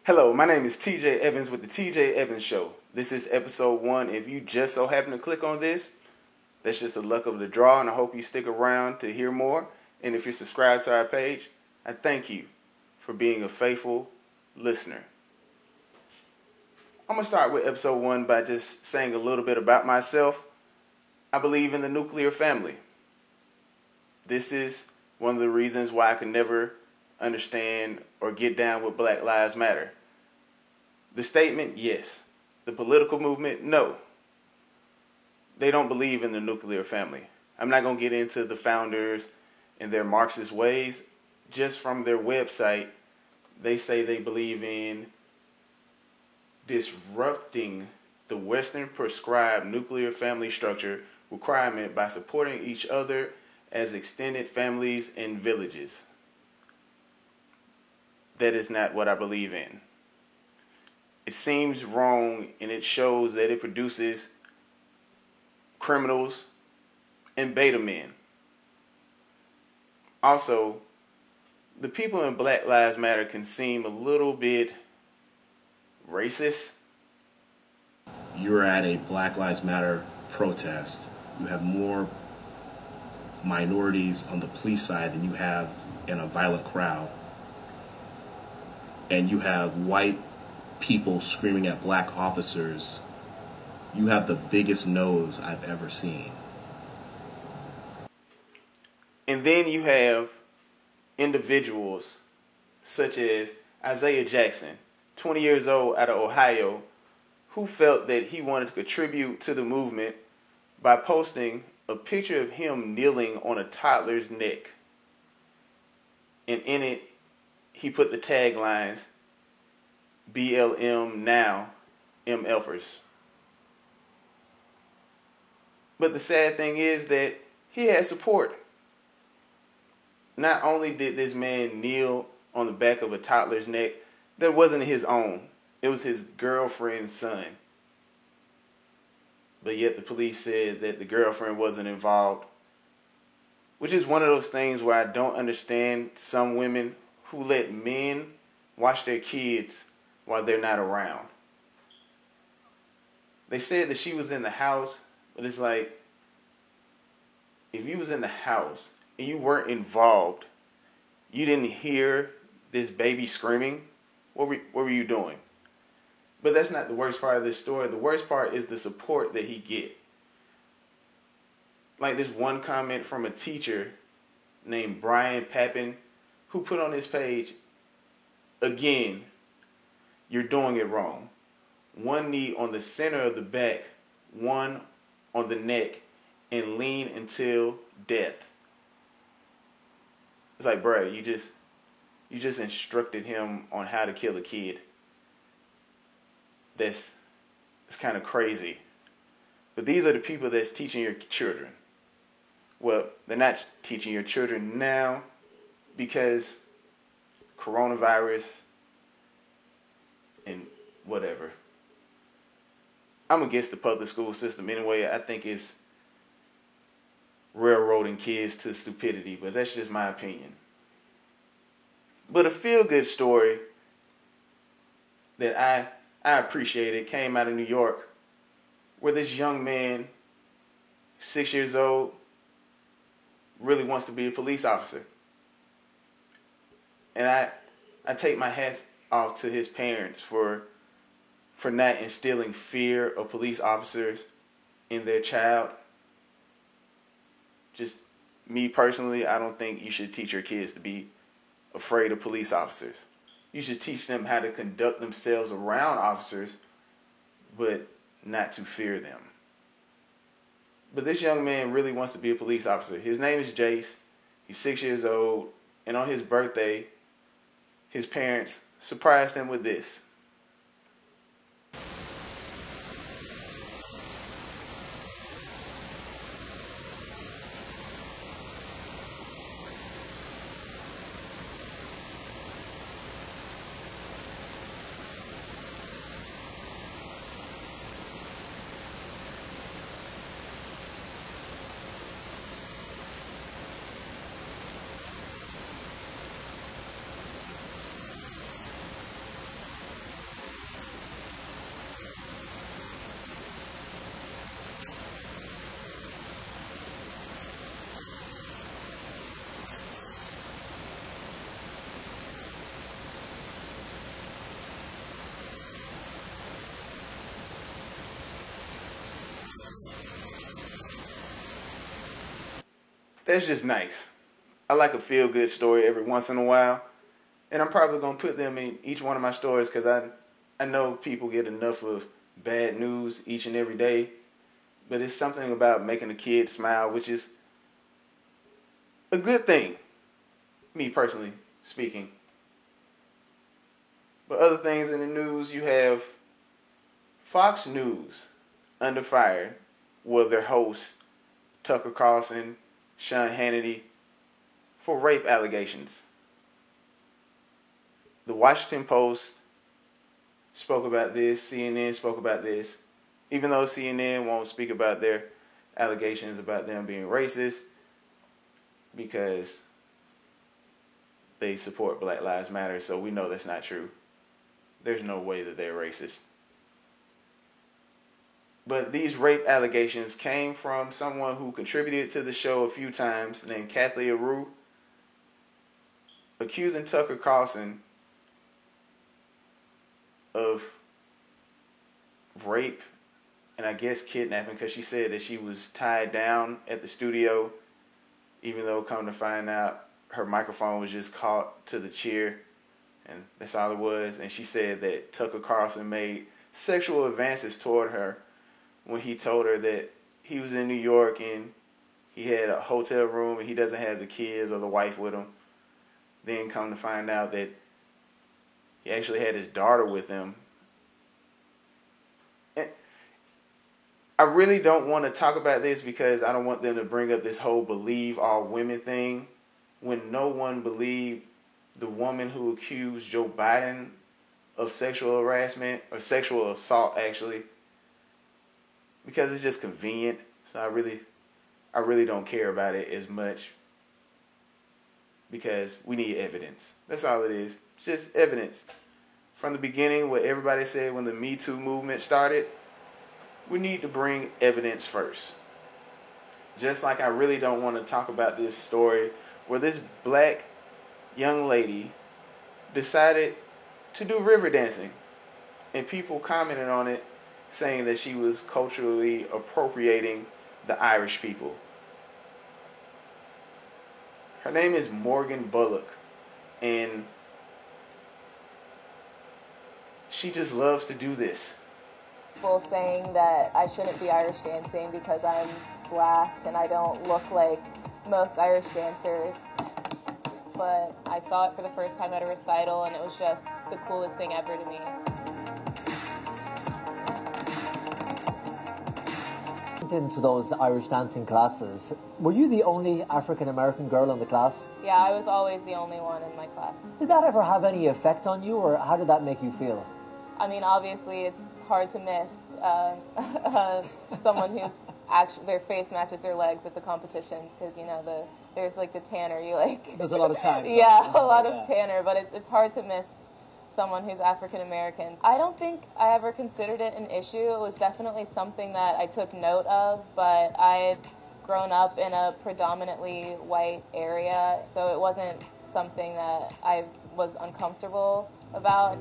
Hello, my name is TJ Evans with the TJ Evans Show. This is episode 1. If you just so happen to click on this, that's just the luck of the draw, and I hope you stick around to hear more. And if you're subscribed to our page, I thank you for being a faithful listener. I'm going to start with episode 1 by just saying a little bit about myself. I believe in the nuclear family. This is one of the reasons why I could never understand or get down with Black Lives Matter. The statement, yes. The political movement, no. They don't believe in the nuclear family. I'm not going to get into the founders and their Marxist ways. Just from their website, they say they believe in disrupting the Western prescribed nuclear family structure requirement by supporting each other as extended families and villages. That is not what I believe in. It seems wrong, and it shows that it produces criminals and beta men. Also, the people in Black Lives Matter can seem a little bit racist. You're at a Black Lives Matter protest. You have more minorities on the police side than you have in a violent crowd. And you have white people screaming at black officers. You have the biggest nose I've ever seen. And then you have individuals such as Isaiah Jackson, 20 years old, out of Ohio, who felt that he wanted to contribute to the movement by posting a picture of him kneeling on a toddler's neck. And in it, he put the taglines, BLM now, MFers. But the sad thing is that he had support. Not only did this man kneel on the back of a toddler's neck, that wasn't his own. It was his girlfriend's son. But yet the police said that the girlfriend wasn't involved, which is one of those things where I don't understand some women who let men watch their kids while they're not around. They said that she was in the house, but it's like, if you was in the house and you weren't involved, you didn't hear this baby screaming, what were you doing? But that's not the worst part of this story. The worst part is the support that he get. Like this one comment from a teacher named Brian Pappin, who put on his page, again, you're doing it wrong. One knee on the center of the back, one on the neck, and lean until death. It's like, bro, you just instructed him on how to kill a kid. It's kind of crazy. But these are the people that's teaching your children. Well, they're not teaching your children now because coronavirus and whatever. I'm against the public school system anyway. I think it's railroading kids to stupidity, but that's just my opinion. But a feel-good story that I appreciated came out of New York, where this young man, 6 years old, really wants to be a police officer. And I take my hat off to his parents for not instilling fear of police officers in their child. Just me personally, I don't think you should teach your kids to be afraid of police officers. You should teach them how to conduct themselves around officers, but not to fear them. But this young man really wants to be a police officer. His name is Jace. He's 6 years old. And on his birthday, his parents surprised him with this. that's just nice. I like a feel-good story every once in a while. And I'm probably going to put them in each one of my stories because I know people get enough of bad news each and every day. But it's something about making a kid smile, which is a good thing, me personally speaking. But other things in the news, you have Fox News under fire with their hosts, Tucker Carlson, Sean Hannity, for rape allegations. The Washington Post spoke about this, CNN spoke about this, even though CNN won't speak about their allegations about them being racist because they support Black Lives Matter, so we know that's not true. There's no way that they're racist. But these rape allegations came from someone who contributed to the show a few times named Kathleen Arue, accusing Tucker Carlson of rape and I guess kidnapping because she said that she was tied down at the studio, even though come to find out her microphone was just caught to the chair and that's all it was. And she said that Tucker Carlson made sexual advances toward her when he told her that he was in New York and he had a hotel room and he doesn't have the kids or the wife with him. Then come to find out that he actually had his daughter with him. And I really don't want to talk about this because I don't want them to bring up this whole believe all women thing when no one believed the woman who accused Joe Biden of sexual harassment or sexual assault actually, because it's just convenient. So I really don't care about it as much because we need evidence. That's all it is. It's just evidence. From the beginning, what everybody said when the Me Too movement started, we need to bring evidence first. Just like I really don't want to talk about this story where this black young lady decided to do river dancing and people commented on it saying that she was culturally appropriating the Irish people. Her name is Morgan Bullock, and she just loves to do this. People saying that I shouldn't be Irish dancing because I'm black and I don't look like most Irish dancers. But I saw it for the first time at a recital and it was just the coolest thing ever to me. Into those Irish dancing classes, were you the only African American girl in the class? Yeah, I was always the only one in my class. Did that ever have any effect on you, or how did that make you feel? I mean, obviously it's hard to miss someone who's actually their face matches their legs at the competitions because there's like the tanner There's a lot of tan. Yeah, a lot of tanner, but it's hard to miss someone who's African American. I don't think I ever considered it an issue. It was definitely something that I took note of, but I had grown up in a predominantly white area, so it wasn't something that I was uncomfortable about.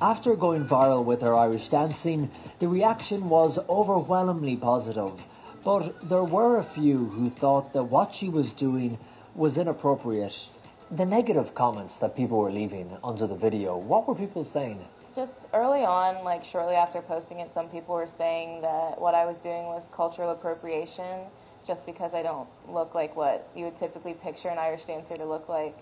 After going viral with her Irish dancing, the reaction was overwhelmingly positive, but there were a few who thought that what she was doing was inappropriate. The negative comments that people were leaving under the video, what were people saying? Just early on, like shortly after posting it, some people were saying that what I was doing was cultural appropriation just because I don't look like what you would typically picture an Irish dancer to look like.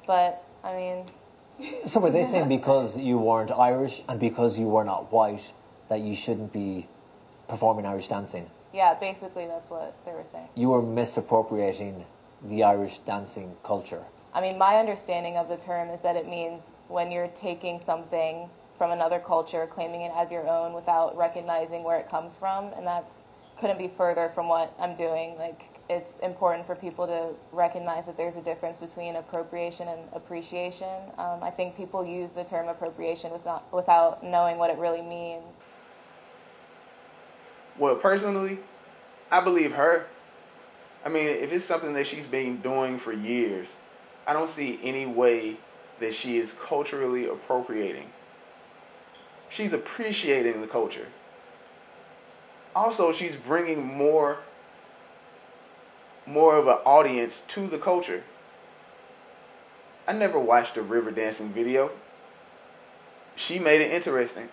But, I mean... So were they saying because you weren't Irish and because you were not white that you shouldn't be performing Irish dancing? Yeah, basically that's what they were saying. You were misappropriating the Irish dancing culture. I mean, my understanding of the term is that it means when you're taking something from another culture, claiming it as your own without recognizing where it comes from, and that's couldn't be further from what I'm doing. Like, it's important for people to recognize that there's a difference between appropriation and appreciation. I think people use the term appropriation without knowing what it really means. Well, personally, I believe her. I mean, if it's something that she's been doing for years, I don't see any way that she is culturally appropriating. She's appreciating the culture. Also, she's bringing more of an audience to the culture. I never watched a river dancing video. She made it interesting.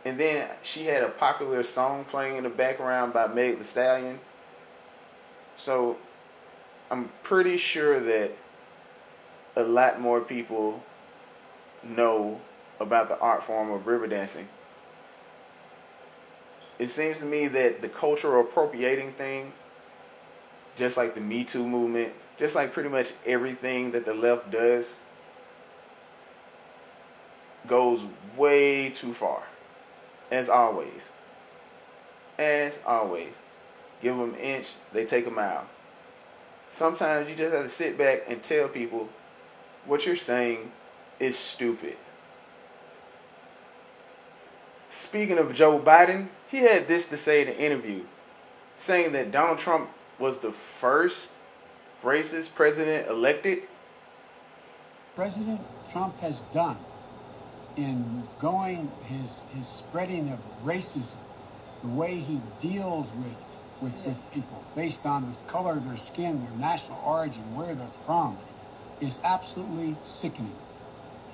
And then she had a popular song playing in the background by Meg Thee Stallion. So I'm pretty sure that a lot more people know about the art form of river dancing. It seems to me that the cultural appropriating thing, just like the Me Too movement, just like pretty much everything that the left does, goes way too far. As always. As always. Give them an inch, they take a mile. Sometimes you just have to sit back and tell people what you're saying is stupid. Speaking of Joe Biden, he had this to say in an interview, saying that Donald Trump was the first racist president elected. President Trump has done in going his spreading of racism, the way he deals with people based on the color of their skin, their national origin, where they're from, is absolutely sickening.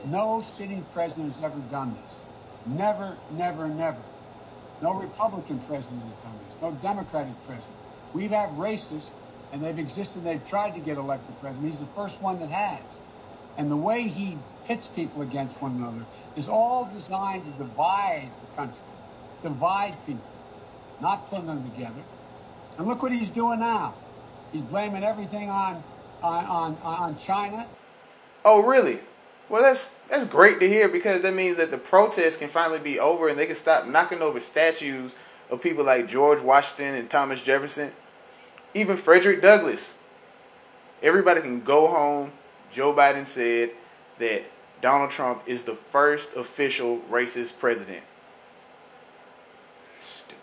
No sitting president has ever done this. Never, never, never. No Republican president has done this. No Democratic president. We've had racists, and they've existed, they've tried to get elected president. He's the first one that has. And the way he pits people against one another is all designed to divide the country, divide people, not put them together. And look what he's doing now. He's blaming everything on China. Oh, really? Well, that's great to hear, because that means that the protests can finally be over and they can stop knocking over statues of people like George Washington and Thomas Jefferson, even Frederick Douglass. Everybody can go home. Joe Biden said that Donald Trump is the first official racist president. Stupid.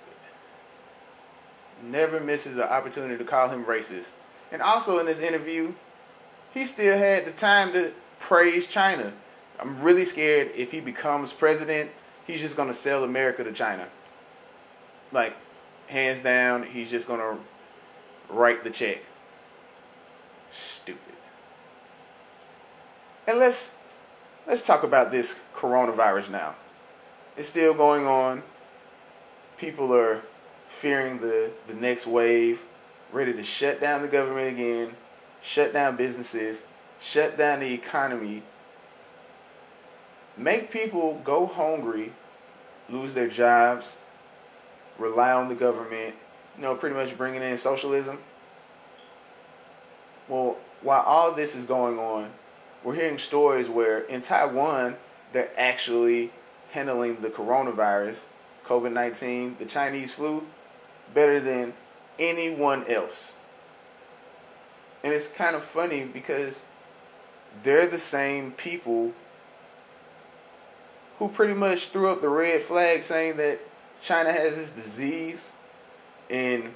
Never misses an opportunity to call him racist. And also in this interview, he still had the time to praise China. I'm really scared if he becomes president, he's just going to sell America to China. Like, hands down, he's just going to write the check. Stupid. And let's talk about this coronavirus now. It's still going on. People are fearing the next wave, ready to shut down the government again, shut down businesses, shut down the economy, make people go hungry, lose their jobs, rely on the government, pretty much bringing in socialism. Well, while all this is going on, we're hearing stories where in Taiwan, they're actually handling the coronavirus, COVID-19, the Chinese flu, better than anyone else. And it's kind of funny because they're the same people who pretty much threw up the red flag saying that China has this disease and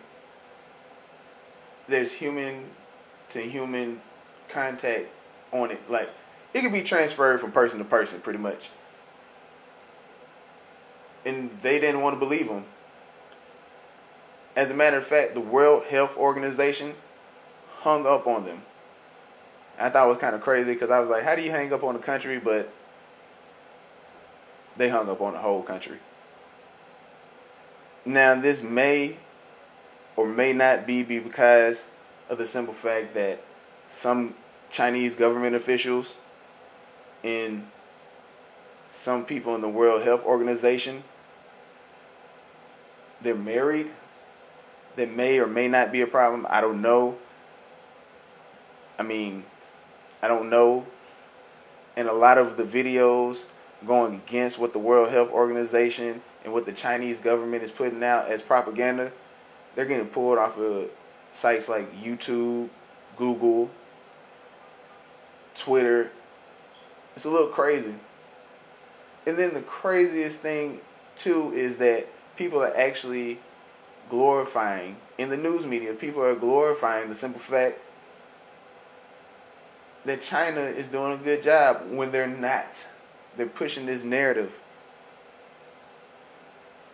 there's human to human contact on it. Like, it could be transferred from person to person pretty much. And they didn't want to believe them. As a matter of fact, the World Health Organization hung up on them. I thought it was kind of crazy because I was like, how do you hang up on the country? But they hung up on the whole country. Now, this may or may not be because of the simple fact that some Chinese government officials and some people in the World Health Organization, they're married. That may or may not be a problem. I don't know. I don't know. And a lot of the videos going against what the World Health Organization and what the Chinese government is putting out as propaganda, they're getting pulled off of sites like YouTube, Google, Twitter. It's a little crazy. And then the craziest thing, too, is that people are actually glorifying, in the news media, people are glorifying the simple fact that China is doing a good job when they're not. They're pushing this narrative.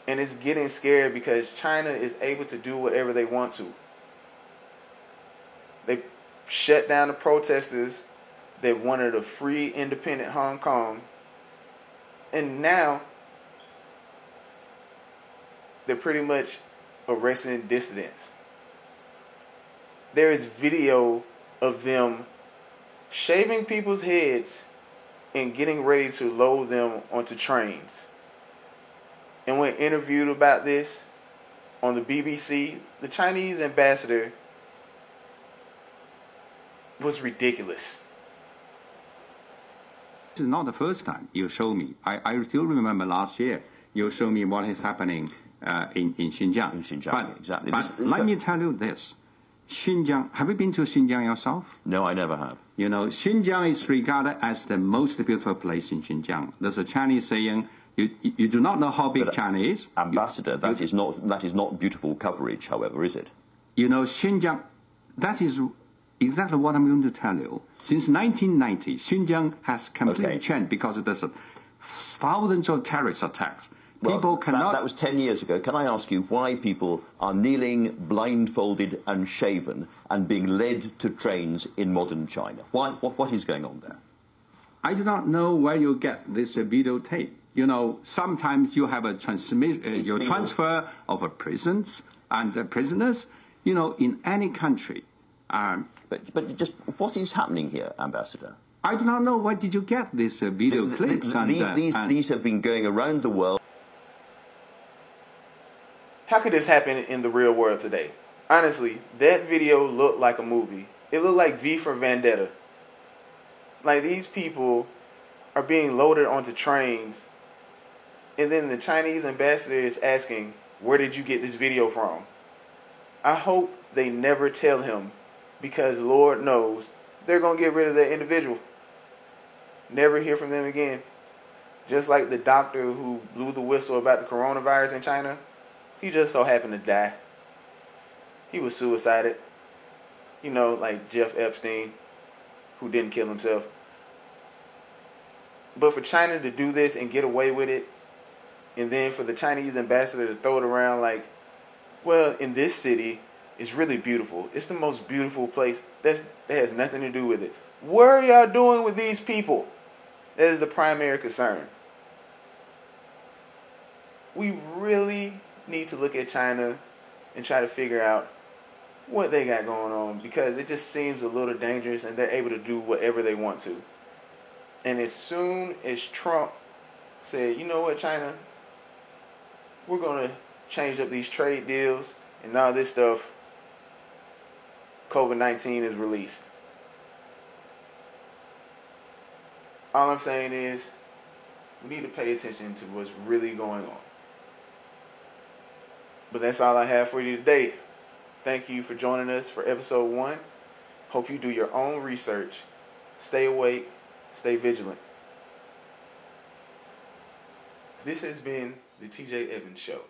And it's getting scary because China is able to do whatever they want to. They shut down the protesters that wanted a free, independent Hong Kong. And now they're pretty much arresting dissidents. There is video of them shaving people's heads and getting ready to load them onto trains. And when interviewed about this on the BBC, the Chinese ambassador was ridiculous. This is not the first time you show me. I still remember last year you showed me what is happening in Xinjiang. In Xinjiang, exactly. But let me tell you this. Xinjiang, have you been to Xinjiang yourself? No, I never have. You know, Xinjiang is regarded as the most beautiful place in Xinjiang. There's a Chinese saying, you do not know how big China is. Ambassador, that is not beautiful coverage, however, is it? You know, Xinjiang, that is exactly what I'm going to tell you. Since 1990, Xinjiang has completely changed because there's thousands of terrorist attacks. Well, People cannot... That was 10 years ago. Can I ask you why people are kneeling, blindfolded and shaven and being led to trains in modern China? Why? What is going on there? I do not know where you get this videotape. You know, sometimes you have a transfer of prisons and prisoners, you know, in any country. But just what is happening here, Ambassador? I do not know where did you get these video clips. These have been going around the world. How could this happen in the real world today? Honestly, that video looked like a movie. It looked like V for Vendetta. Like, these people are being loaded onto trains, and then the Chinese ambassador is asking, where did you get this video from? I hope they never tell him, because Lord knows they're going to get rid of that individual. Never hear from them again. Just like the doctor who blew the whistle about the coronavirus in China, he just so happened to die. He was suicided. You know, like Jeff Epstein, who didn't kill himself. But for China to do this and get away with it, and then for the Chinese ambassador to throw it around like, well, in this city, it's really beautiful. It's the most beautiful place. That has nothing to do with it. What are y'all doing with these people? That is the primary concern. We really need to look at China and try to figure out what they got going on, because it just seems a little dangerous and they're able to do whatever they want to. And as soon as Trump said, you know what, China, we're going to change up these trade deals and all this stuff, COVID-19 is released. All I'm saying is we need to pay attention to what's really going on. But that's all I have for you today. Thank you for joining us for episode 1. Hope you do your own research. Stay awake. Stay vigilant. This has been the TJ Evans Show.